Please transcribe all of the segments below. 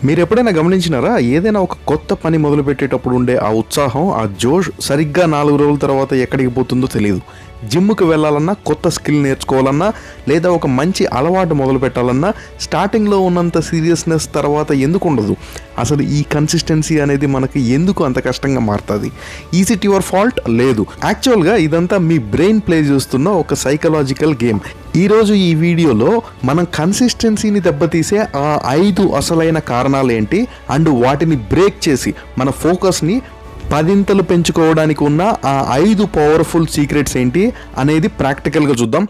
మీరు ఎప్పుడైనా గమనించినారా? ఏదైనా ఒక కొత్త పని మొదలుపెట్టేటప్పుడు ఉండే ఆ ఉత్సాహం, ఆ జోష్ సరిగ్గా 4 రోజుల తర్వాత ఎక్కడికి పోతుందో తెలియదు. జిమ్కి వెళ్ళాలన్నా, కొత్త స్కిల్ నేర్చుకోవాలన్నా, లేదా ఒక మంచి అలవాటు మొదలు పెట్టాలన్నా స్టార్టింగ్లో ఉన్నంత సీరియస్నెస్ తర్వాత ఎందుకు ఉండదు? అసలు ఈ కన్సిస్టెన్సీ అనేది మనకి ఎందుకు అంత కష్టంగా మారుతుంది? Is it your fault? లేదు. యాక్చువల్గా ఇదంతా మీ బ్రెయిన్ ప్లే చేస్తున్న ఒక సైకలాజికల్ గేమ్. ఈరోజు ఈ వీడియోలో మనం కన్సిస్టెన్సీని దెబ్బతీసే ఆ 5 అసలైన కారణాలు ఏంటి, అండ్ వాటిని బ్రేక్ చేసి మన ఫోకస్ని 10 పెంచుకోవడానికి ఉన్న ఆ 5 పవర్ఫుల్ సీక్రెట్స్ ఏంటి అనేది ప్రాక్టికల్గా చూద్దాం.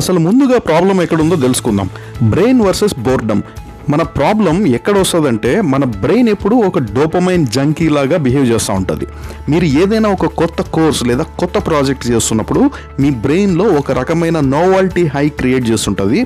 అసలు ముందుగా ప్రాబ్లం ఎక్కడుందో తెలుసుకుందాం. Brain versus boredom. మన ప్రాబ్లం ఎక్కడ వస్తుందంటే, మన బ్రెయిన్ ఎప్పుడు ఒక డోపమైన్ జంకీ లాగా బిహేవ్ చేస్తూ ఉంటుంది. మీరు ఏదైనా ఒక కొత్త కోర్స్ లేదా కొత్త ప్రాజెక్ట్ చేస్తున్నప్పుడు మీ బ్రెయిన్లో ఒక రకమైన నోవల్టీ హై క్రియేట్ చేస్తుంటుంది.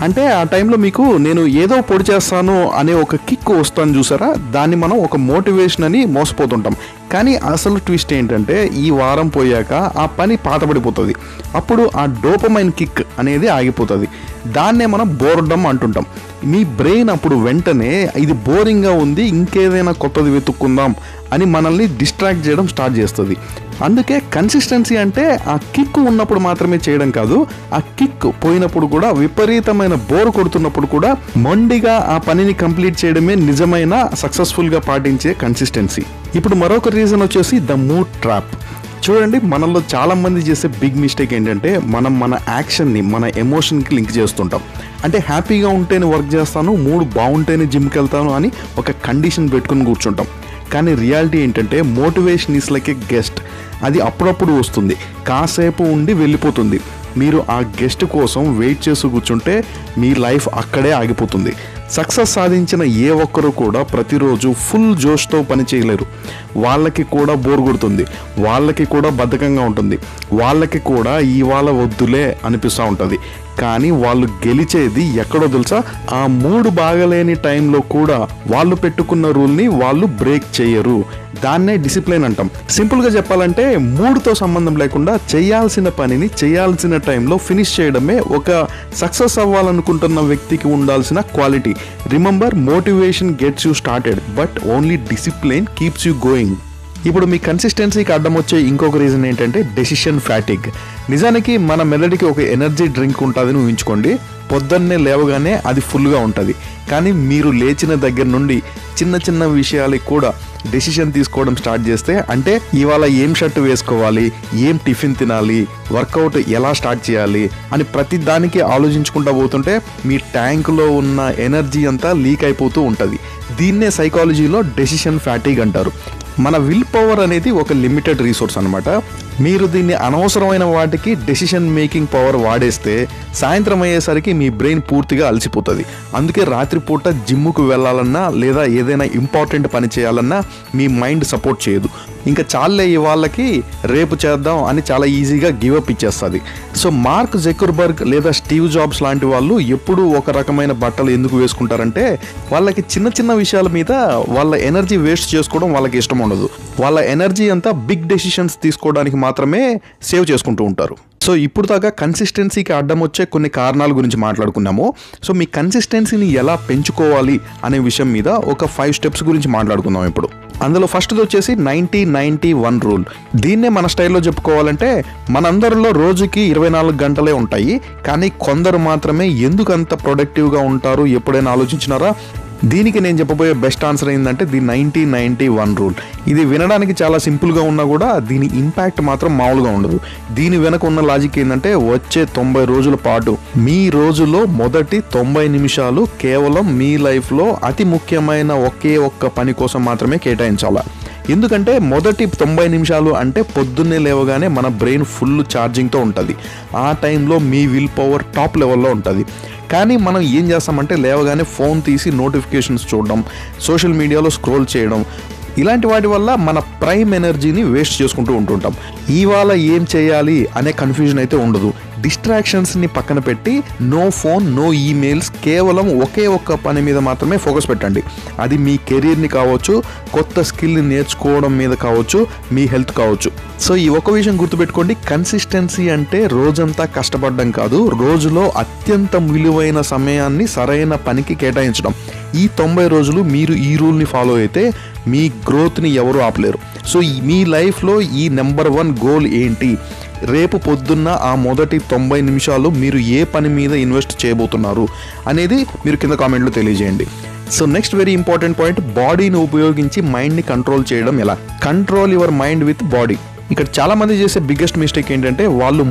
అంటే ఆ టైంలో మీకు నేను ఏదో పొడి చేస్తాను అనే ఒక కిక్ వస్తాను చూసారా, దాన్ని మనం ఒక మోటివేషన్ అని మోసపోతుంటాం. కానీ అసలు ట్విస్ట్ ఏంటంటే, ఈ వారం పోయాక ఆ పని పాతబడిపోతుంది. అప్పుడు ఆ డోపమైన్ కిక్ అనేది ఆగిపోతుంది. దాన్నే మనం బోర్డమ్ అంటుంటాం. మీ బ్రెయిన్ అప్పుడు వెంటనే ఇది బోరింగ్గా ఉంది, ఇంకేదైనా కొత్తది వెతుక్కుందాం అని మనల్ని డిస్ట్రాక్ట్ చేయడం స్టార్ట్ చేస్తుంది. అందుకే కన్సిస్టెన్సీ అంటే ఆ కిక్ ఉన్నప్పుడు మాత్రమే చేయడం కాదు, ఆ కిక్ పోయినప్పుడు కూడా, విపరీతమైన బోర్ కొడుతున్నప్పుడు కూడా మొండిగా ఆ పనిని కంప్లీట్ చేయడమే నిజమైన సక్సెస్ఫుల్గా పాటించే కన్సిస్టెన్సీ. ఇప్పుడు మరొక రీజన్ వచ్చేసి ద మూడ్ ట్రాప్. చూడండి, మనలో చాలామంది చేసే బిగ్ మిస్టేక్ ఏంటంటే, మనం మన యాక్షన్ని మన ఎమోషన్కి లింక్ చేస్తుంటాం. అంటే హ్యాపీగా ఉంటేనే వర్క్ చేస్తాను, మూడ్ బాగుంటేనే జిమ్కి వెళ్తాను అని ఒక కండిషన్ పెట్టుకుని కూర్చుంటాం. కానీ రియాలిటీ ఏంటంటే, motivation is like A guest. అది అప్పుడప్పుడు వస్తుంది, కాసేపు ఉండి వెళ్ళిపోతుంది. మీరు ఆ గెస్ట్ కోసం వెయిట్ చేసి కూర్చుంటే మీ లైఫ్ అక్కడే ఆగిపోతుంది. సక్సెస్ సాధించిన ఏ ఒక్కరు కూడా ప్రతిరోజు ఫుల్ జోష్తో పని చేయలేరు. వాళ్ళకి కూడా బోర్ కొడుతుంది, వాళ్ళకి కూడా బద్ధకంగా ఉంటుంది, వాళ్ళకి కూడా ఇవాళ వద్దులే అనిపిస్తూ ఉంటుంది. కానీ వాళ్ళు గెలిచేది ఎక్కడో తెలుసా? ఆ మూడు బాగలేని టైంలో కూడా వాళ్ళు పెట్టుకున్న రూల్ని వాళ్ళు బ్రేక్ చేయరు. దాన్నే డిసిప్లిన్ అంటాం. సింపుల్గా చెప్పాలంటే, మూడుతో సంబంధం లేకుండా చేయాల్సిన పనిని చేయాల్సిన టైంలో ఫినిష్ చేయడమే ఒక సక్సెస్ అవ్వాలనుకుంటున్న వ్యక్తికి ఉండాల్సిన quality. Remember, motivation gets you started, but only discipline keeps you going. ఇప్పుడు మీ కన్సిస్టెన్సీకి అడ్డం వచ్చే ఇంకొక రీజన్ ఏంటంటే డెసిషన్ ఫ్యాటిగ్. నిజానికి మన మెదడుకి ఒక ఎనర్జీ డ్రింక్ ఉంటుందని ఊహించుకోండి. పొద్దున్నే లేవగానే అది ఫుల్గా ఉంటుంది. కానీ మీరు లేచిన దగ్గర నుండి చిన్న చిన్న విషయాలకి కూడా డెసిషన్ తీసుకోవడం స్టార్ట్ చేస్తే, అంటే ఇవాళ ఏం షర్ట్ వేసుకోవాలి, ఏం టిఫిన్ తినాలి, వర్కౌట్ ఎలా స్టార్ట్ చేయాలి అని ప్రతి దానికి ఆలోచించుకుంటూ పోతుంటే మీ ట్యాంకులో ఉన్న ఎనర్జీ అంతా లీక్ అయిపోతూ ఉంటుంది. దీన్నే సైకాలజీలో డెసిషన్ ఫ్యాటిగ్ అంటారు. మన విల్ పవర్ అనేది ఒక లిమిటెడ్ రీసోర్స్ అనమాట. మీరు దీన్ని అనవసరమైన వాటికి డెసిషన్ మేకింగ్ పవర్ వాడేస్తే సాయంత్రం అయ్యేసరికి మీ బ్రెయిన్ పూర్తిగా అలసిపోతుంది. అందుకే రాత్రిపూట జిమ్ముకు వెళ్ళాలన్నా లేదా ఏదైనా ఇంపార్టెంట్ పని చేయాలన్నా మీ మైండ్ సపోర్ట్ చేయదు. ఇంకా చాలే ఈ వాళ్ళకి, రేపు చేద్దాం అని చాలా ఈజీగా గివప్ ఇచ్చేస్తుంది. సో మార్క్ జకర్బర్గ్ లేదా స్టీవ్ జాబ్స్ లాంటి వాళ్ళు ఎప్పుడూ ఒక రకమైన బట్టలు ఎందుకు వేసుకుంటారంటే, వాళ్ళకి చిన్న చిన్న విషయాల మీద వాళ్ళ ఎనర్జీ వేస్ట్ చేసుకోవడం వాళ్ళకి ఇష్టం ఉండదు. వాళ్ళ ఎనర్జీ అంతా బిగ్ డెసిషన్స్ తీసుకోవడానికి మాత్రమే సేవ్ చేసుకుంటూ ఉంటారు. సో ఇప్పుడు దాకా కన్సిస్టెన్సీకి అడ్డం వచ్చే కొన్ని కారణాల గురించి మాట్లాడుకున్నాము. సో మీ కన్సిస్టెన్సీని ఎలా పెంచుకోవాలి అనే విషయం మీద ఒక 5 స్టెప్స్ గురించి మాట్లాడుకుందాం ఇప్పుడు. అందులో ఫస్ట్ది వచ్చేసి 90-90-1 రూల్. దీన్నే మన స్టైల్లో చెప్పుకోవాలంటే, మనందరిలో రోజుకి 24 గంటలే ఉంటాయి. కానీ కొందరు మాత్రమే ఎందుకు అంత ప్రొడక్టివ్గా ఉంటారు ఎప్పుడైనా ఆలోచించినారా? దీనికి నేను చెప్పబోయే బెస్ట్ ఆన్సర్ ఏంటంటే ది 90-90-1 రూల్. ఇది వినడానికి చాలా సింపుల్గా ఉన్నా కూడా దీని ఇంపాక్ట్ మాత్రం మామూలుగా ఉండదు. దీని వెనక ఉన్న లాజిక్ ఏంటంటే, వచ్చే 90 రోజుల పాటు మీ రోజులో మొదటి 90 నిమిషాలు కేవలం మీ లైఫ్లో అతి ముఖ్యమైన ఒకే ఒక్క పని కోసం మాత్రమే కేటాయించాలి. ఎందుకంటే మొదటి 90 నిమిషాలు అంటే పొద్దున్నే లేవగానే మన బ్రెయిన్ ఫుల్ ఛార్జింగ్తో ఉంటుంది. ఆ టైంలో మీ విల్ పవర్ టాప్ లెవెల్లో ఉంటుంది. కానీ మనం ఏం చేస్తామంటే, లేవగానే ఫోన్ తీసి నోటిఫికేషన్స్ చూడడం, సోషల్ మీడియాలో స్క్రోల్ చేయడం, ఇలాంటి వాటి వల్ల మన ప్రైమ్ ఎనర్జీని వేస్ట్ చేసుకుంటూ ఉంటుంటాం. ఇవాళ ఏం చేయాలి అనే కన్ఫ్యూజన్ అయితే ఉండదు. డిస్ట్రాక్షన్స్ని పక్కన పెట్టి నో ఫోన్, నో ఈమెయిల్స్, కేవలం ఒకే ఒక్క పని మీద మాత్రమే ఫోకస్ పెట్టండి. అది మీ కెరీర్ని కావచ్చు, కొత్త స్కిల్ని నేర్చుకోవడం మీద కావచ్చు, మీ హెల్త్ కావచ్చు. సో ఈ ఒక విషయం గుర్తుపెట్టుకోండి, కన్సిస్టెన్సీ అంటే రోజంతా కష్టపడడం కాదు, రోజులో అత్యంత విలువైన సమయాన్ని సరైన పనికి కేటాయించడం. ఈ 90 రోజులు మీరు ఈ రూల్ని ఫాలో అయితే మీ గ్రోత్ని ఎవరు ఆపలేరు. సో మీ లైఫ్లో ఈ నెంబర్ 1 గోల్ ఏంటి, రేపు పొద్దున్న ఆ మొదటి 90 నిమిషాలు మీరు ఏ పని మీద ఇన్వెస్ట్ చేయబోతున్నారు అనేది మీరు కింద కామెంట్లో తెలియజేయండి. So next very important point, బాడీని ఉపయోగించి మైండ్ని కంట్రోల్ చేయడం ఎలా. Control your mind with body. ఇక్కడ చాలా మంది చేసే బిగ్గెస్ట్ మిస్టేక్ ఏంటంటే వాళ్ళు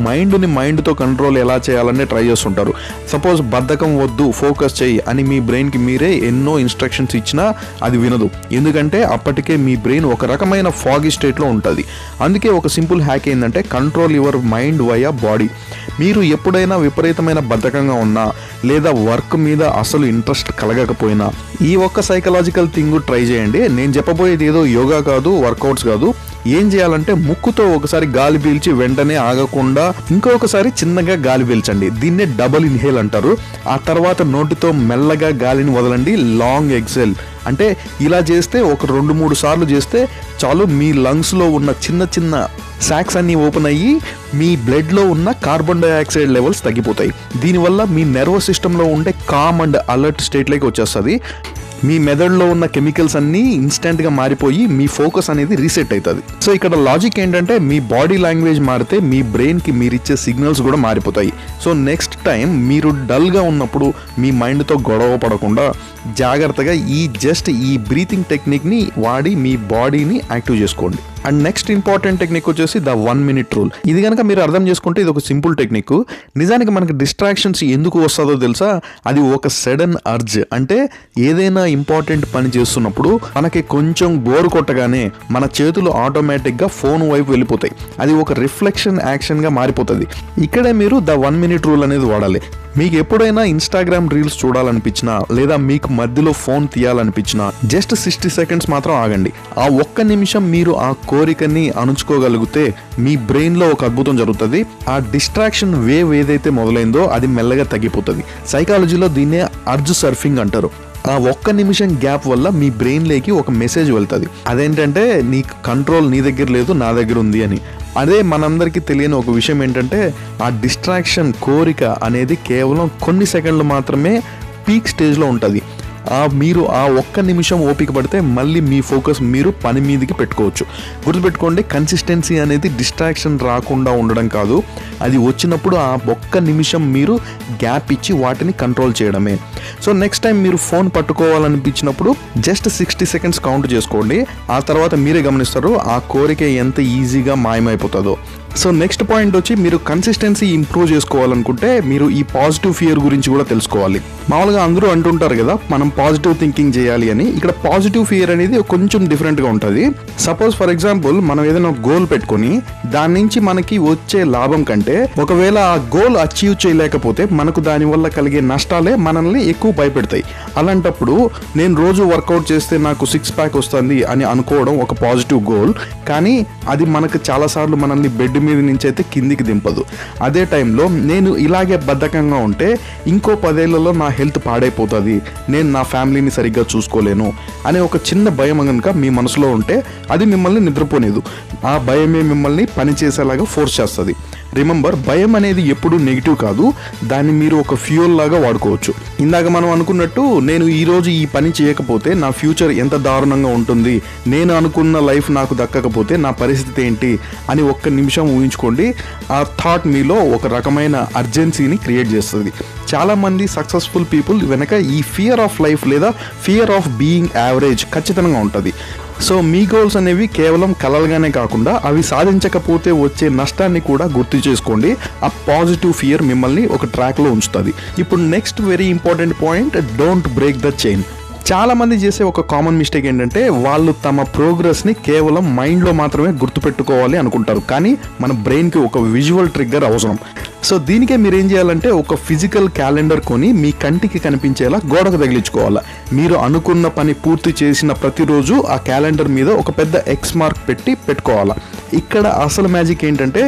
మైండ్తో కంట్రోల్ ఎలా చేయాలనే ట్రై చేస్తుంటారు. సపోజ్ బద్ధకం వద్దు, ఫోకస్ చేయి అని మీ బ్రెయిన్కి మీరే ఎన్నో ఇన్స్ట్రక్షన్స్ ఇచ్చినా అది వినదు. ఎందుకంటే అప్పటికే మీ బ్రెయిన్ ఒక రకమైన ఫాగీ స్టేట్లో ఉంటుంది. అందుకే ఒక సింపుల్ హ్యాక్ ఏంటంటే control your mind via body. మీరు ఎప్పుడైనా విపరీతమైన బద్ధకంగా ఉన్నా లేదా వర్క్ మీద అసలు ఇంట్రెస్ట్ కలగకపోయినా ఈ ఒక్క సైకలాజికల్ థింగ్ ట్రై చేయండి. నేను చెప్పబోయేది ఏదో యోగా కాదు, వర్కౌట్స్ కాదు. ఏం చేయాలంటే ముక్కుతో ఒకసారి గాలి పీల్చి వెంటనే ఆగకుండా ఇంకొకసారి చిన్నగా గాలి పీల్చండి. దీన్నే డబుల్ ఇన్హేల్ అంటారు. ఆ తర్వాత నోటితో మెల్లగా గాలిని వదలండి, లాంగ్ ఎక్సెల్. అంటే ఇలా చేస్తే ఒక 2-3 సార్లు చేస్తే చాలు, మీ లంగ్స్లో ఉన్న చిన్న చిన్న సాక్స్ అన్నీ ఓపెన్ అయ్యి మీ బ్లడ్లో ఉన్న కార్బన్ డైఆక్సైడ్ లెవెల్స్ తగ్గిపోతాయి. దీనివల్ల మీ నర్వస్ సిస్టంలో ఉండే కామ్ అండ్ అలర్ట్ స్టేట్లోకి వచ్చేస్తుంది. మీ మెదడులో ఉన్న కెమికల్స్ అన్నీ ఇన్స్టెంట్గా మారిపోయి మీ ఫోకస్ అనేది రీసెట్ అవుతుంది. సో ఇక్కడ లాజిక్ ఏంటంటే మీ బాడీ లాంగ్వేజ్ మారితే మీ బ్రెయిన్కి మీరు ఇచ్చే సిగ్నల్స్ కూడా మారిపోతాయి. సో నెక్స్ట్ టైం మీరు డల్గా ఉన్నప్పుడు మీ మైండ్తో గొడవ పడకుండా జాగ్రత్తగా ఈ బ్రీతింగ్ టెక్నిక్ని వాడి మీ బాడీని యాక్టివ్ చేసుకోండి. అండ్ నెక్స్ట్ ఇంపార్టెంట్ టెక్నిక్ వచ్చేసి ద 1 minute రూల్. ఇది కనుక మీరు అర్థం చేసుకుంటే ఇది ఒక సింపుల్ టెక్నిక్. నిజానికి మనకి డిస్ట్రాక్షన్స్ ఎందుకు వస్తుందో తెలుసా? అది ఒక సడన్ అర్జ్. అంటే ఏదైనా ఇంపార్టెంట్ పని చేస్తున్నప్పుడు మనకి కొంచెం బోర్ కొట్టగానే మన చేతులు ఆటోమేటిక్గా ఫోన్ వైపు వెళ్ళిపోతాయి. అది ఒక రిఫ్లెక్షన్ యాక్షన్గా మారిపోతుంది. ఇక్కడే మీరు ద 1 minute రూల్ అనేది వాడాలి. మీకు ఎప్పుడైనా ఇన్స్టాగ్రామ్ రీల్స్ చూడాలనిపించినా లేదా మీకు మధ్యలో ఫోన్ తీయాలనిపించినా జస్ట్ 60 seconds మాత్రం ఆగండి. ఆ ఒక్క నిమిషం మీరు ఆ కోరికని అణుచుకోగలిగితే మీ బ్రెయిన్లో ఒక అద్భుతం జరుగుతుంది. ఆ డిస్ట్రాక్షన్ వేవ్ ఏదైతే మొదలైందో అది మెల్లగా తగ్గిపోతుంది. సైకాలజీలో దీన్నే అర్జ్ సర్ఫింగ్ అంటారు. ఆ ఒక్క నిమిషం గ్యాప్ వల్ల మీ బ్రెయిన్లోకి ఒక మెసేజ్ వెళ్తుంది. అదేంటంటే నీ కంట్రోల్ నీ దగ్గర లేదు, నా దగ్గర ఉంది అని. అదే మనందరికీ తెలియని ఒక విషయం ఏంటంటే ఆ డిస్ట్రాక్షన్ కోరిక అనేది కేవలం కొన్ని సెకండ్లు మాత్రమే పీక్ స్టేజ్లో ఉంటుంది. మీరు ఆ ఒక్క నిమిషం ఓపిక పడితే మళ్ళీ మీ ఫోకస్ మీరు పని మీదకి పెట్టుకోవచ్చు. గుర్తుపెట్టుకోండి, కన్సిస్టెన్సీ అనేది డిస్ట్రాక్షన్ రాకుండా ఉండడం కాదు, అది వచ్చినప్పుడు ఆ ఒక్క నిమిషం మీరు గ్యాప్ ఇచ్చి వాటిని కంట్రోల్ చేయడమే. సో నెక్స్ట్ టైం మీరు ఫోన్ పట్టుకోవాలనిపించినప్పుడు జస్ట్ 60 seconds కౌంట్ చేసుకోండి. ఆ తర్వాత మీరే గమనిస్తారు ఆ కోరిక ఎంత ఈజీగా మాయమైపోతుందో. సో నెక్స్ట్ పాయింట్ వచ్చి మీరు కన్సిస్టెన్సీ ఇంప్రూవ్ చేసుకోవాలనుకుంటే మీరు ఈ పాజిటివ్ ఫియర్ గురించి కూడా తెలుసుకోవాలి. మామూలుగా అందరూ అంటుంటారు కదా మనం పాజిటివ్ థింకింగ్ చేయాలి అని. ఇక్కడ పాజిటివ్ ఫియర్ అనేది కొంచెం డిఫరెంట్గా ఉంటుంది. సపోజ్ ఫర్ ఎగ్జాంపుల్ మనం ఏదైనా గోల్ పెట్టుకొని దాని నుంచి మనకి వచ్చే లాభం కంటే ఒకవేళ ఆ గోల్ అచీవ్ చేయలేకపోతే మనకు దానివల్ల కలిగే నష్టాలే మనల్ని ఎక్కువ భయపెడతాయి. అలాంటప్పుడు నేను రోజు వర్కౌట్ చేస్తే నాకు 6 pack వస్తుంది అని అనుకోవడం ఒక పాజిటివ్ గోల్, కానీ అది మనకు చాలాసార్లు మనల్ని బెడ్ మీద నుంచి అయితే కిందికి దింపదు. అదే టైంలో నేను ఇలాగే బద్ధకంగా ఉంటే ఇంకో 10 ఏళ్లలో నా హెల్త్ పాడైపోతుంది, నేను నా ఫ్యామిలీని సరిగ్గా చూసుకోలేను అనే ఒక చిన్న భయం కనుక మీ మనసులో ఉంటే అది మిమ్మల్ని నిద్రపోలేదు. ఆ భయమే మిమ్మల్ని పనిచేసేలాగా ఫోర్స్ చేస్తుంది. రిమెంబర్, భయం అనేది ఎప్పుడూ నెగిటివ్ కాదు, దాన్ని మీరు ఒక ఫ్యూయల్ లాగా వాడుకోవచ్చు. ఇందాక మనం అనుకున్నట్టు నేను ఈరోజు ఈ పని చేయకపోతే నా ఫ్యూచర్ ఎంత దారుణంగా ఉంటుంది, నేను అనుకున్న లైఫ్ నాకు దక్కకపోతే నా పరిస్థితి ఏంటి అని ఒక్క నిమిషం ఊహించుకోండి. ఆ థాట్ మీలో ఒక రకమైన అర్జెన్సీని క్రియేట్ చేస్తుంది. చాలామంది సక్సెస్ఫుల్ పీపుల్ వెనక ఈ ఫియర్ ఆఫ్ లైఫ్ లేదా ఫియర్ ఆఫ్ బీయింగ్ యావరేజ్ ఖచ్చితంగా ఉంటుంది. సో మీ గోల్స్ అనేవి కేవలం కలలుగానే కాకుండా అవి సాధించకపోతే వచ్చే నష్టాన్ని కూడా గుర్తు చేసుకోండి. ఆ పాజిటివ్ ఫియర్ మిమ్మల్ని ఒక ట్రాక్లో ఉంచుతుంది. ఇప్పుడు next very important point, don't break the chain. చాలామంది చేసే ఒక కామన్ మిస్టేక్ ఏంటంటే వాళ్ళు తమ ప్రోగ్రెస్ని కేవలం మైండ్లో మాత్రమే గుర్తుపెట్టుకోవాలి అనుకుంటారు, కానీ మన బ్రెయిన్కి ఒక విజువల్ ట్రిగ్గర్ అవసరం. సో దీనికే మీరు ఏం చేయాలంటే ఒక ఫిజికల్ క్యాలెండర్ కొని మీ కంటికి కనిపించేలా గోడకు తగిలించుకోవాలి. మీరు అనుకున్న పని పూర్తి చేసిన ప్రతిరోజు ఆ క్యాలెండర్ మీద ఒక పెద్ద ఎక్స్ మార్క్ పెట్టుకోవాలా. ఇక్కడ అసలు మ్యాజిక్ ఏంటంటే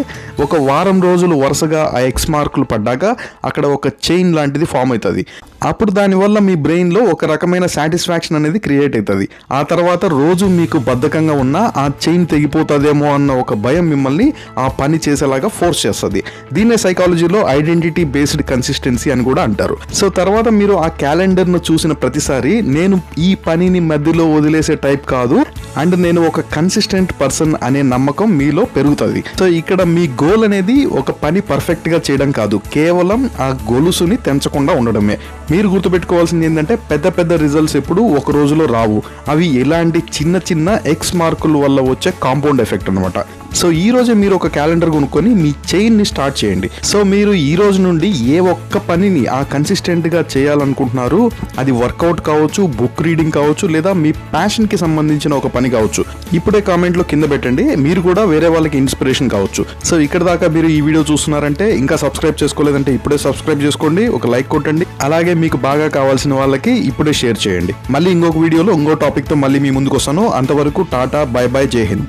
ఒక వారం రోజులు వరుసగా ఆ ఎక్స్ మార్కులు పడ్డాక అక్కడ ఒక చైన్ లాంటిది ఫామ్ అవుతుంది. అప్పుడు దానివల్ల మీ బ్రెయిన్లో ఒక రకమైన సాటిస్ఫాక్షన్ అనేది క్రియేట్ అవుతుంది. ఆ తర్వాత రోజు మీకు బద్ధకంగా ఉన్న ఆ చైన్ తెగిపోతుందేమో అన్న ఒక భయం మిమ్మల్ని ఆ పని చేసేలాగా ఫోర్స్ చేస్తుంది. దీన్నే సైకాలజీలో ఐడెంటిటీ బేస్డ్ కన్సిస్టెన్సీ అని కూడా అంటారు. సో తర్వాత మీరు ఆ క్యాలెండర్ను చూసిన ప్రతిసారి నేను ఈ పనిని మధ్యలో వదిలేసే టైప్ కాదు అండ్ నేను ఒక కన్సిస్టెంట్ పర్సన్ అనే నమ్మకం మీలో పెరుగుతుంది. సో ఇక్కడ మీ గోల్ అనేది ఒక పని పర్ఫెక్ట్గా చేయడం కాదు, కేవలం ఆ గొలుసుని తెంచకుండా ఉండడమే. మీరు గుర్తుపెట్టుకోవాల్సింది ఏంటంటే పెద్ద పెద్ద రిజల్ట్స్ ఎప్పుడు ఒక రోజులో రావు. అవి ఎలాంటి చిన్న చిన్న ఎక్స్ మార్కుల వల్ల వచ్చే కాంపౌండ్ ఎఫెక్ట్ అనమాట. సో ఈ రోజే మీరు ఒక క్యాలెండర్ కొనుక్కొని మీ చైన్ని స్టార్ట్ చేయండి. సో మీరు ఈ రోజు నుండి ఏ ఒక్క పనిని ఆ కన్సిస్టెంట్గా చేయాలనుకుంటున్నారు, అది వర్కౌట్ కావచ్చు, బుక్ రీడింగ్ కావచ్చు, లేదా మీ ప్యాషన్కి సంబంధించిన ఒక పని కావచ్చు, ఇప్పుడే కామెంట్లో కింద పెట్టండి. మీరు కూడా వేరే వాళ్ళకి ఇన్స్పిరేషన్ కావచ్చు. సో ఇక్కడ దాకా మీరు ఈ వీడియో చూస్తున్నారంటే ఇంకా సబ్స్క్రైబ్ చేసుకోలేదంటే ఇప్పుడే సబ్స్క్రైబ్ చేసుకోండి, ఒక లైక్ కొట్టండి. అలాగే మీకు బాగా కావాల్సిన వాళ్ళకి ఇప్పుడే షేర్ చేయండి. మళ్ళీ ఇంకొక వీడియోలో ఇంకో టాపిక్తో మళ్ళీ మీ ముందుకు వస్తాను. అంతవరకు టాటా, బై బై, జై హింద్.